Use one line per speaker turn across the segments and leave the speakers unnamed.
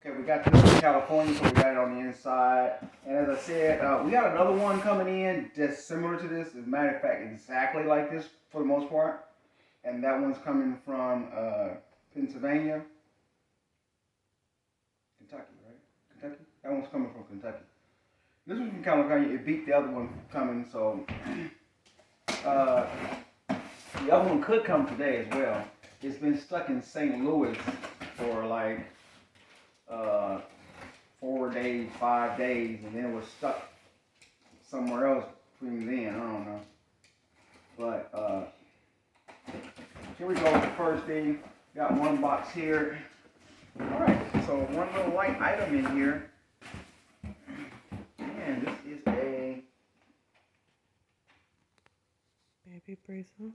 Okay, we got this from California, so we got it on the inside. And as I said, we got another one coming in just similar to this. As a matter of fact, exactly like this for the most part. And that one's coming from Pennsylvania. Kentucky, right? Kentucky? That one's coming from Kentucky. This one from California. It beat the other one coming, so uh, the other one could come today as well. It's been stuck in St. Louis for like 4 days, 5 days, and then it was stuck somewhere else between then. I don't know. But here we go with the first thing. Got one box here. Alright, so one little light item in here. And this is a
Baby Breeza.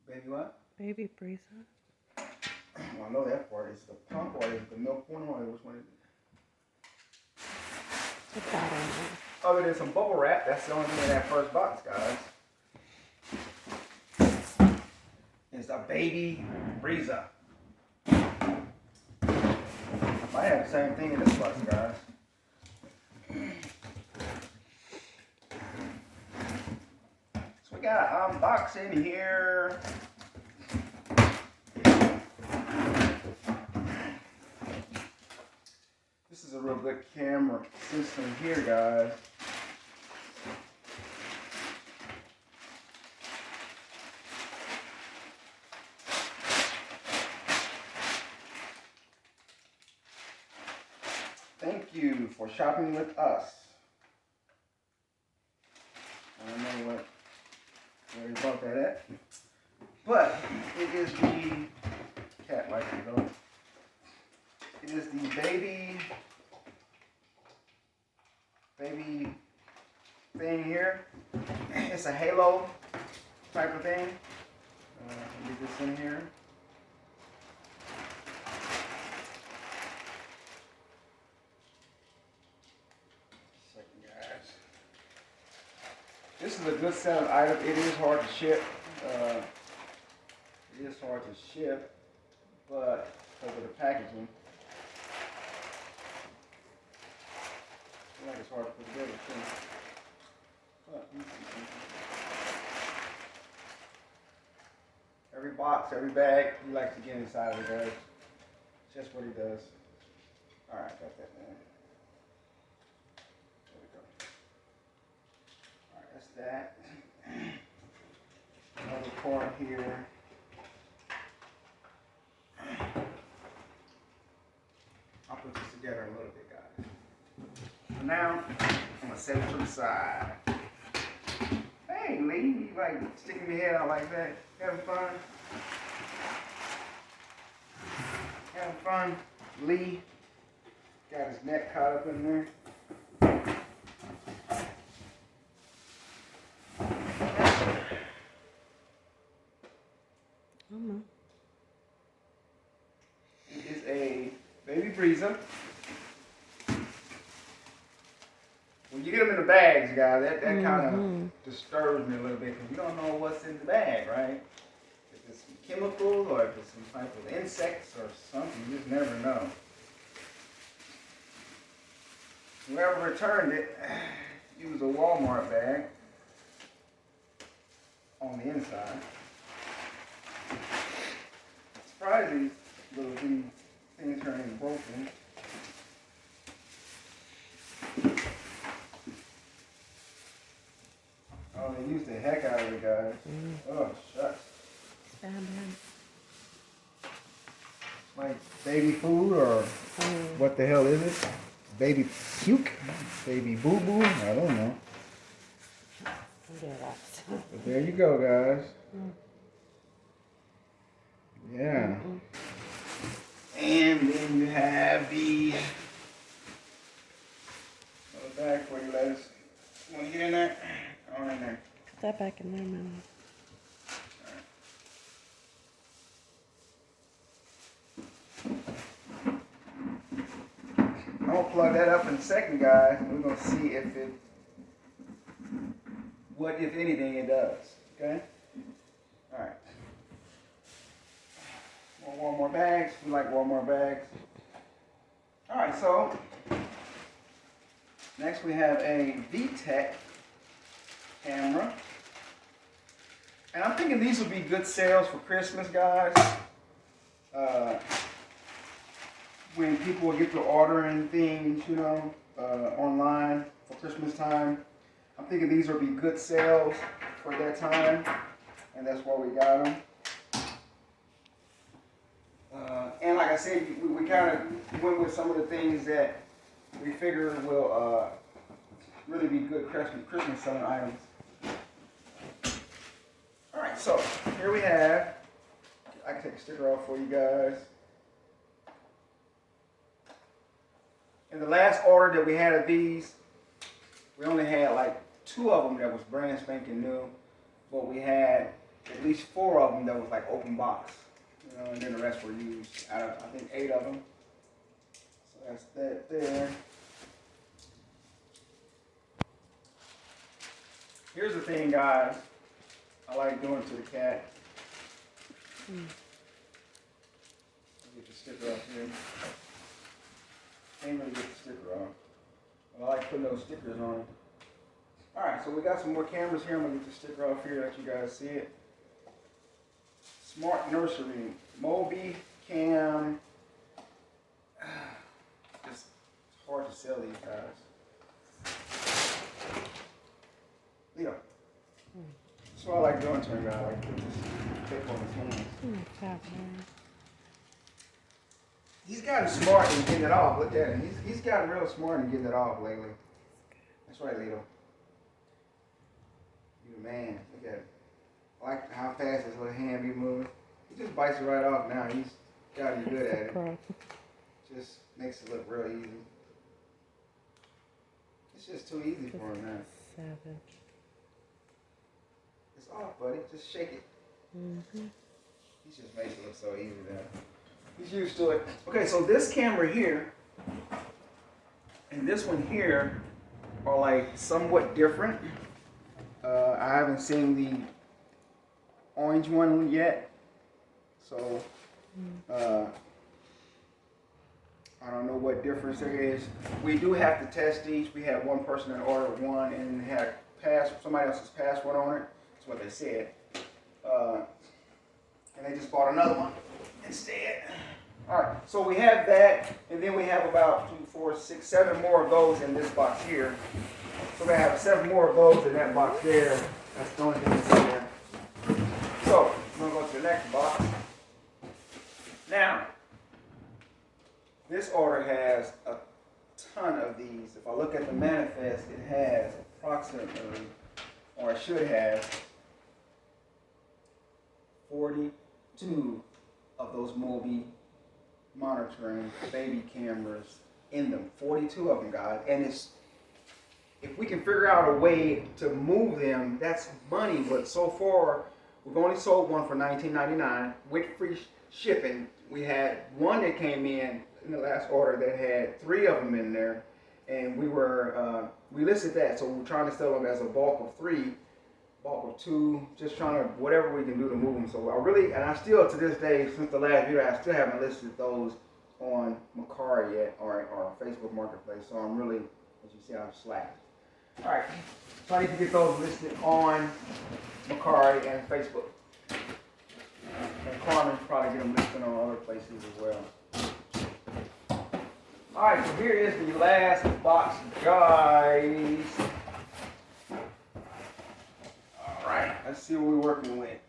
baby what?
Baby Breeza.
Well, I know that part. Is the pump or is it the milk one or which one is it?
What's that on there?
Other than some bubble wrap, that's the only thing in that first box, guys. It's a Baby Breeza. Might have the same thing in this box, guys. So we got an unboxing here. This is a real good camera system here, guys. Thank you for shopping with us. I don't know where you bought that at, but it is the cat likes to go. It is the baby thing here. It's a halo type of thing. Get this in here. This is a good set of item. It is hard to ship. It is hard to ship, but because of the packaging, I feel like it's hard to put together too. But every box, every bag, he likes to get inside of it, guys. It's just what he does. All right, got that, man. That's that. Another part here. I'll put this together in a little bit, guys. For now, I'm gonna set it to the side. Hey, Lee, you like sticking your head out like that? Having fun? Having fun? Lee got his neck caught up in there. It is a Baby Breeza. When you get them in the bags, guys, that kind of disturbs me a little bit because you don't know what's in the bag, right? If it's some chemicals or if it's some type of insects or something, you just never know. Whoever returned it used a Walmart bag on the inside. Surprised these little things turning broken. Oh, they used the heck out of it, guys. Oh, shucks. Like baby food or what the hell is it? Baby puke? Baby boo-boo? I don't know. But there you go, guys. Yeah. And then you have the little bag for you, ladies. You want to get in there? On in there.
Put that back in there, man.
I'm going to plug that up in a second, guys. We're going to see if it, what, if anything, it does. Okay? All right. Want more bags? We like Walmart bags. All right. Alright, so next we have a VTech camera. And I'm thinking these would be good sales for Christmas, guys. When people will get to ordering things, you know, online for Christmas time. I'm thinking these would be good sales for that time. And that's why we got them. And like I said, we kind of went with some of the things that we figure will really be good Christmas selling items. Alright, so here we have, I can take a sticker off for you guys. In the last order that we had of these, we only had like 2 of them that was brand spanking new, but we had at least 4 of them that was like open box. You know, and then the rest were used out of, I think, 8 of them. So that's that there. Here's the thing, guys. I like doing to the cat. Get the sticker off here. Can't really get the sticker off. But I like putting those stickers on. Alright, so we got some more cameras here. I'm going to get the sticker off here, let you guys see it. Smart Nursery, Mobi Cam. It's hard to sell these guys. Leo. That's what I like doing to him, guys. I like put this tape on his hands. He's gotten smart in getting it off. Look at him. He's gotten real smart in getting it off lately. That's right, Leo. You the man. Look at him. I like how fast his little hand be moving. He just bites it right off now. He's gotten good at it. Just makes it look real easy. It's just too easy for him now.
Savage.
It's off, buddy. Just shake it. He just makes it look so easy now. He's used to it. Okay, so this camera here and this one here are like somewhat different. I haven't seen the orange one yet, so I don't know what difference there is. We do have to test these. We had one person that ordered one and had somebody else's password on it. That's what they said. And they just bought another one instead. All right, so we have that, and then we have about 2, 4, 6, 7 more of those in this box here. So we have 7 more of those in that box there. That's the only thing that's in there. So I'm gonna go to the next box. Now, this order has a ton of these. If I look at the manifest, it has approximately, or it should have, 42 of those Mobi monitoring baby cameras in them. 42 of them, guys. And if we can figure out a way to move them, that's money. But so far, we've only sold one for $19.99 with free shipping. We had one that came in the last order that had 3 of them in there, and we listed that. So we're trying to sell them as a bulk of 3. Bulk of 2, just trying to, whatever we can do to move them. So I still to this day, since the last video, I still haven't listed those on Mercari yet, or Facebook Marketplace. So I'm really, as you see, I'm slack. All right, so I need to get those listed on Mercari and Facebook. And Carmen probably get them listed on other places as well. All right, so here is the last box, guys. Alright, let's see what we're working with.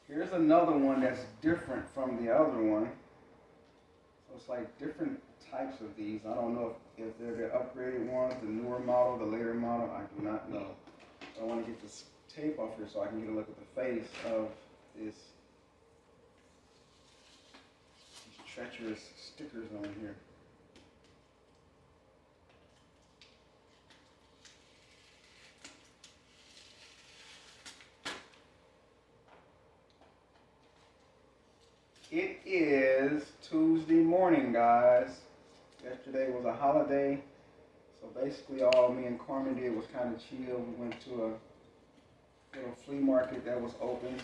Here's another one that's different from the other one. So it's like different types of these. I don't know if they're the upgraded ones, the newer model, the later model. I do not know. So I want to get this tape off here so I can get a look at the face of these treacherous stickers on here. It is Tuesday morning, guys. Yesterday was a holiday, so basically all me and Carmen did was kind of chill. We went to a little flea market that was open,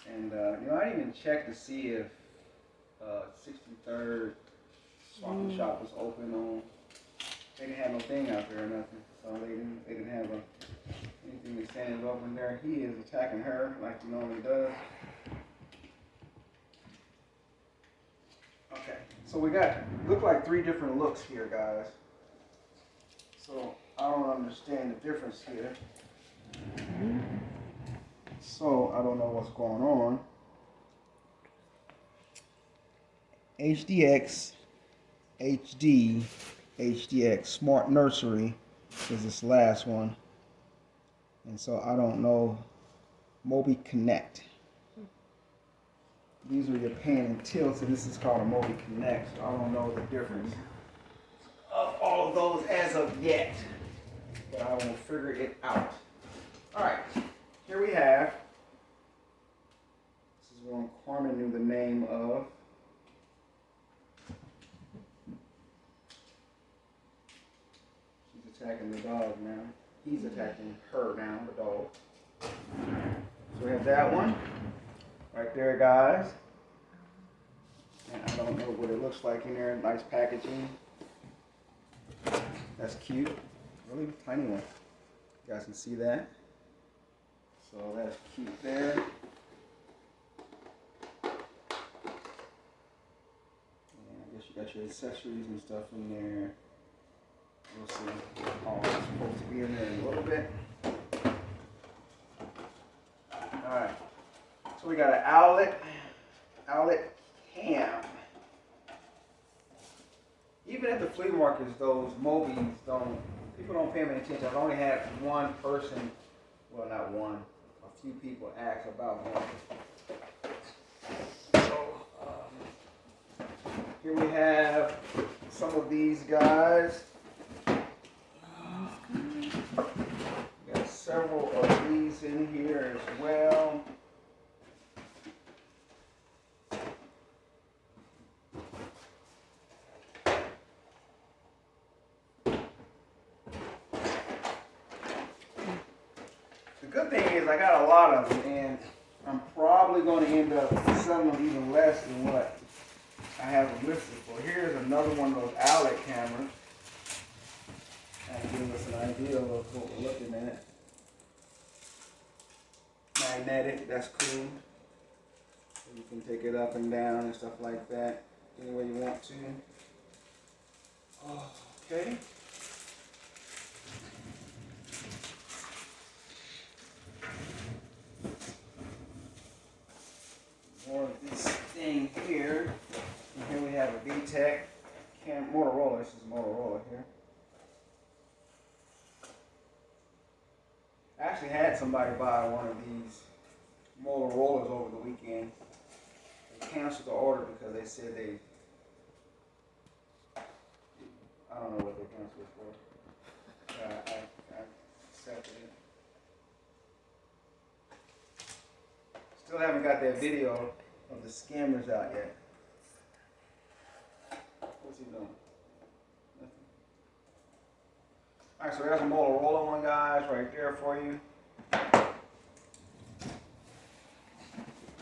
And I didn't even check to see if 63rd Swap Shop was open on. They didn't have no thing out there or nothing, so they didn't have anything to stand open there. He is attacking her like he normally does. Okay, so we got look like 3 different looks here, guys. So I don't understand the difference here. So I don't know what's going on. HDX, HD, HDX, Smart Nursery is this last one. And so I don't know. Mobi Connect. These are your pan and tilts, and this is called a Mobi Connect. So I don't know the difference of all of those as of yet. But I will figure it out. Alright, here we have. This is one Carmen knew the name of. She's attacking the dog now. He's attacking her now, the dog. So we have that one. Right there, guys. And I don't know what it looks like in there. Nice packaging. That's cute. Really tiny one. You guys can see that. So that's cute there. And I guess you got your accessories and stuff in there. We'll see. All that's supposed to be in there in a little bit. Alright. So we got an outlet cam. Even at the flea markets, those Mobis people don't pay any attention. I've only had one person, well not one, a few people ask about one. So, here we have some of these guys. We got several of these in here as well. The good thing is I got a lot of them, and I'm probably going to end up selling them even less than what I have them listed for. Here's another one of those outlet cameras. That gives us an idea of what we're looking at. Magnetic, that's cool. So you can take it up and down and stuff like that any way you want to. Okay. More of this thing here. And here we have a VTech Motorola. This is Motorola here. I actually had somebody buy one of these Motorola's over the weekend. They canceled the order because they said I don't know what they canceled it for. I accepted it. Still haven't got that video of the scammers out yet. What's he doing? Nothing. Alright, so there's a Motorola one, guys, right there for you.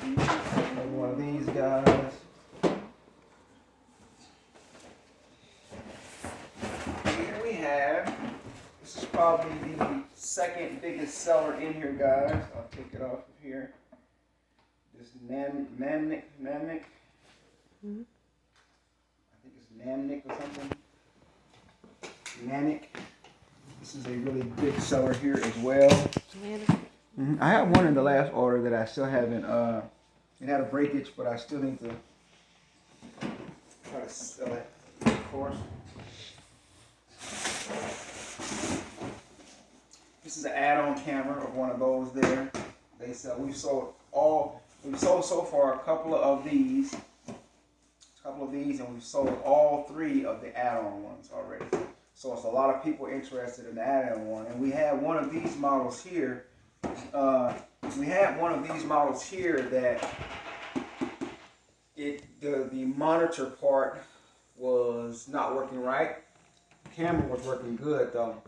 Another one of these guys. Here we have, this is probably the second biggest seller in here, guys. I'll take it off of here. This Namnik.
Mm-hmm.
I think it's Namnik or something. Namnik. This is a really big seller here as well. Mm-hmm. I have one in the last order that I still haven't. It had a breakage, but I still need to try to sell it, of course. This is an add-on camera of one of those there. They sell. We've sold so far a couple of these, and we've sold all 3 of the add-on ones already. So it's a lot of people interested in the add-on one, and we have one of these models here. That the monitor part was not working right. The camera was working good though.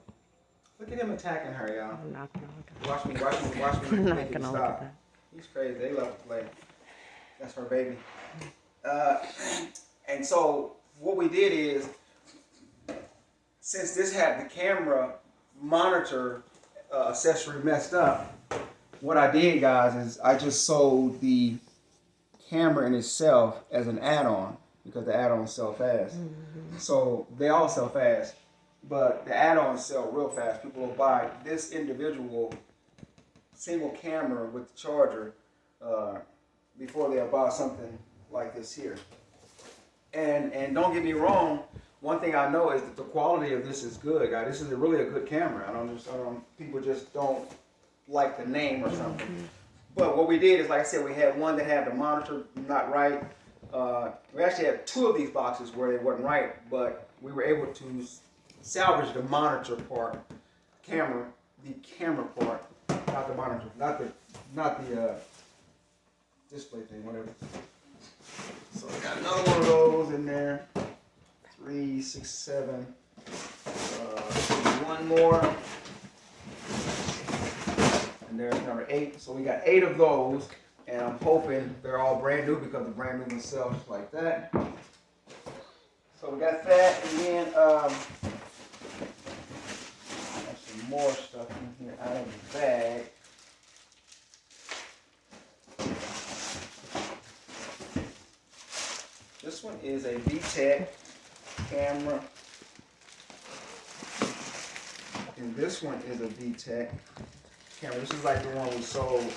Look at him attacking her, y'all.
I'm not gonna look at
Watch me
I'm not
make it
gonna look at
stop.
that.
She's crazy. They love to play. That's her baby. And so what we did is, since this had the camera monitor accessory messed up, what I did, guys, is I just sold the camera in itself as an add-on because the add-ons sell fast. So they all sell fast, but the add-ons sell real fast. People will buy this individual single camera with the charger before they'll buy something like this here. And don't get me wrong, one thing I know is that the quality of this is good, guys. This is really a good camera. People just don't like the name or something. But what we did is, like I said, we had one that had the monitor not right. We actually had two of these boxes where they weren't right, but we were able to salvage the monitor part, the camera part, not the monitor, not the display thing, whatever. So we got another one of those in there. 3, 6, 7. One more. And there's number 8. So we got 8 of those, and I'm hoping they're all brand new because the brand new ones sell just like that. So we got that, and then there's some more stuff in here out of the bag. This one is a VTech camera, and this one is a VTech camera. This is like the one we sold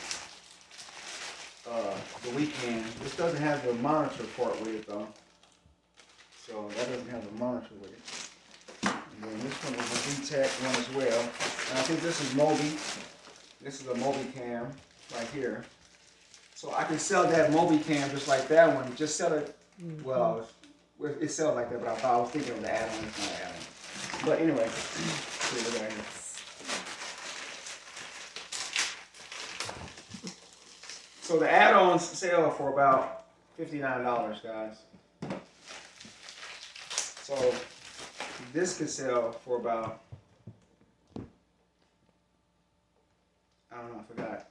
the weekend. This doesn't have the monitor part with it though, so that doesn't have the monitor with it. And then this one is a VTech one as well, and I think this is Mobi. This is a Mobi cam right here. So I can sell that Mobi cam just like that one. Just sell it. Well, it sells like that, but I was thinking of the add-on. It's not an add-on. But anyway, here, look at it. So the add-ons sell for about $59, guys. So this could sell for about, I don't know, I forgot.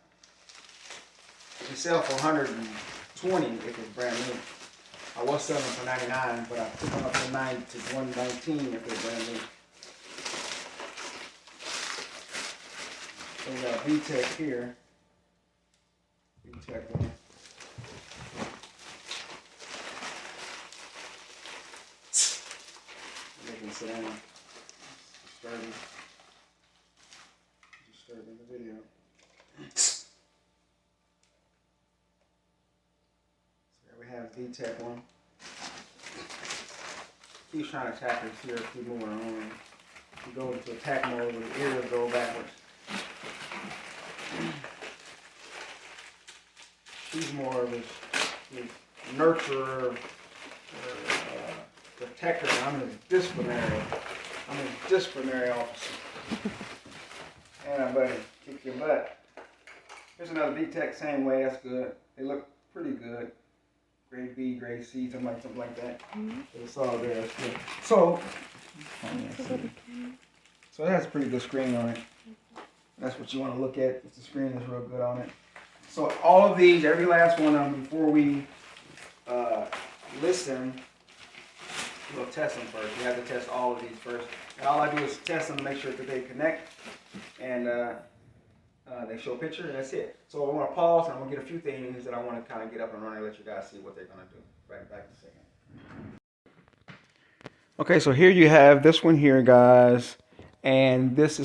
It could sell for $120 if it's brand new. I was selling them for $99, but I took them up to $119 if they're brand new. So we got VTech here. VTech one. They can sit down. Disturbing the video. So there we have VTech one. Keeps trying to attack us here, keep moving on. You go into attack mode, the ear will go backwards. She's more of this nurturer, protector. I'm a disciplinary officer. And I'm going to kick your butt. Here's another VTech, same way. That's good. They look pretty good. Grade B, grade C, something like that. It's all there. It's good. So it has a pretty good screen on it. That's what you want to look at if the screen is real good on it. So all of these, every last one of them, before we list them, we'll test them first. We have to test all of these first. And all I do is test them to make sure that they connect and they show a picture, and that's it. So I want to pause, and I'm going to get a few things that I want to kind of get up and running and let you guys see what they're going to do. Right back in a second. Okay, so here you have this one here, guys. And this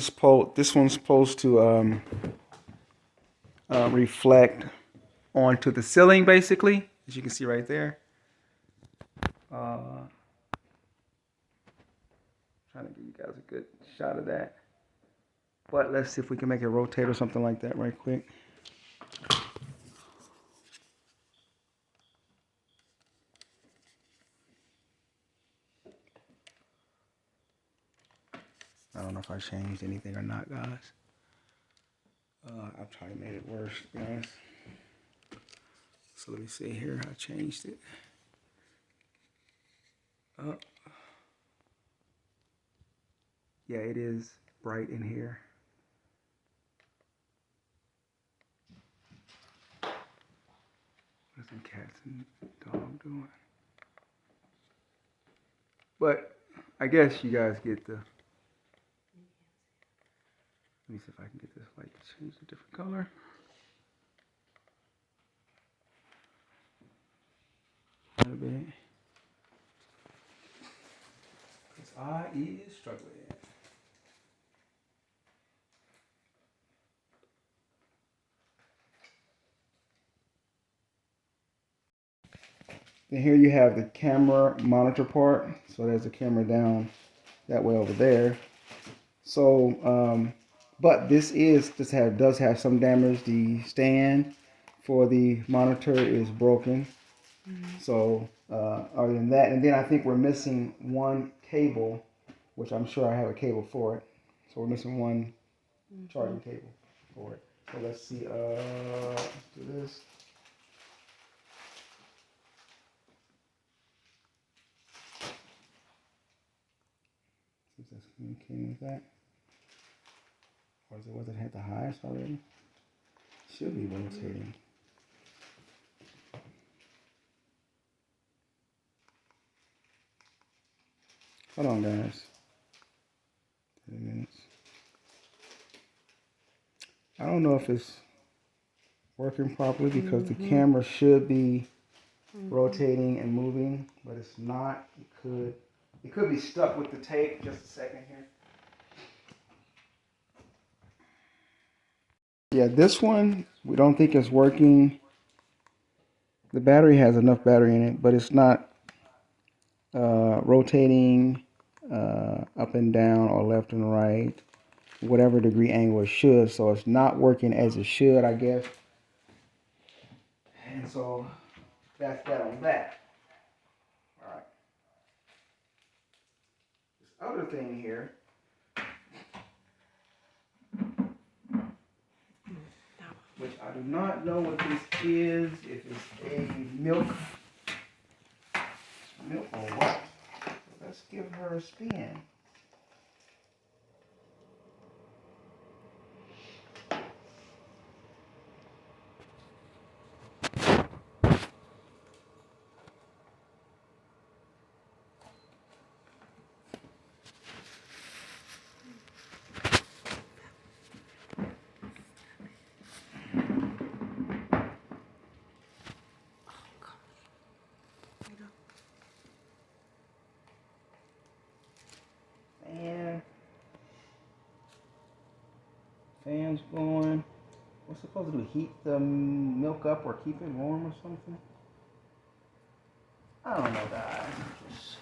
one's supposed to reflect onto the ceiling, basically, as you can see right there. Trying to give you guys a good shot of that. But let's see if we can make it rotate or something like that right quick. I don't know if I changed anything or not, guys. I've tried to make it worse, guys. So let me see here. I changed it. Yeah, it is bright in here. What's the cats and dog doing? But I guess you guys get the. Let me see if I can get this light to change a different color. A little bit. Because I is struggling. Then here you have the camera monitor part. So there's a camera down that way over there. So, but this does have some damage. The stand for the monitor is broken. So, other than that, and then I think we're missing one cable, which I'm sure I have a cable for it. So we're missing one charging cable for it. So let's see. Let's do this. See if that's communicating with that. Or was it at the highest already? Should be rotating. Hold on, guys. 10 minutes. I don't know if it's working properly because the camera should be rotating and moving, but it's not. It could be stuck with the tape. Just a second here. Yeah, this one we don't think is working. The battery has enough battery in it, but it's not rotating up and down or left and right, whatever degree angle it should. So it's not working as it should, I guess. And so that's that on that. All right. This other thing here. Which I do not know what this is. If it's a milk or what. So let's give her a spin. Fans going. What's it supposed to do? Heat the milk up or keep it warm or something? I don't know, guys.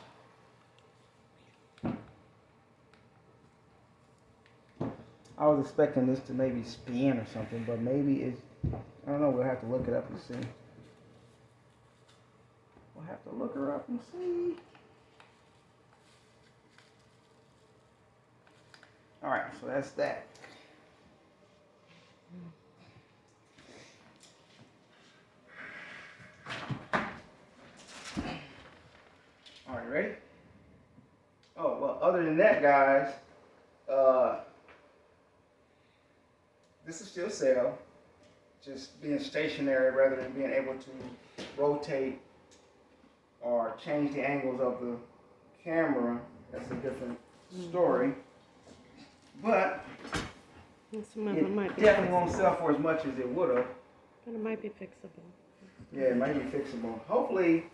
I was expecting this to maybe spin or something, but maybe it's. I don't know. We'll have to look it up and see. We'll have to look her up and see. All right, so that's that. All right, ready? Oh, well, other than that, guys, this is still sail, just being stationary rather than being able to rotate or change the angles of the camera. That's a different story. But it definitely won't sell for as much as it would have.
But it might be fixable.
Yeah, it might be fixable. Hopefully,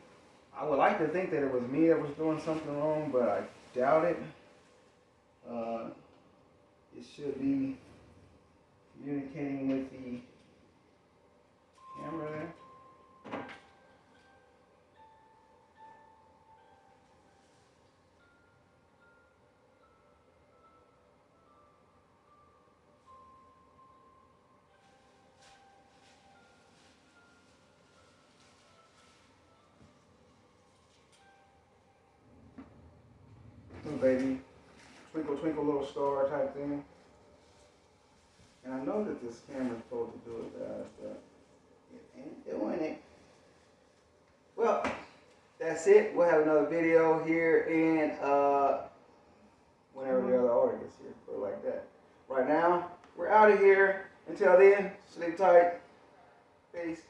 I would like to think that it was me that was doing something wrong, but I doubt it. It should be communicating with the camera there. Oh, baby. Twinkle, twinkle, little star type thing. And I know that this camera's supposed to do it, guys, but it ain't doing it. Well, that's it. We'll have another video here in whenever the other order gets here, put it like that. Right now, we're out of here. Until then, sleep tight. Peace.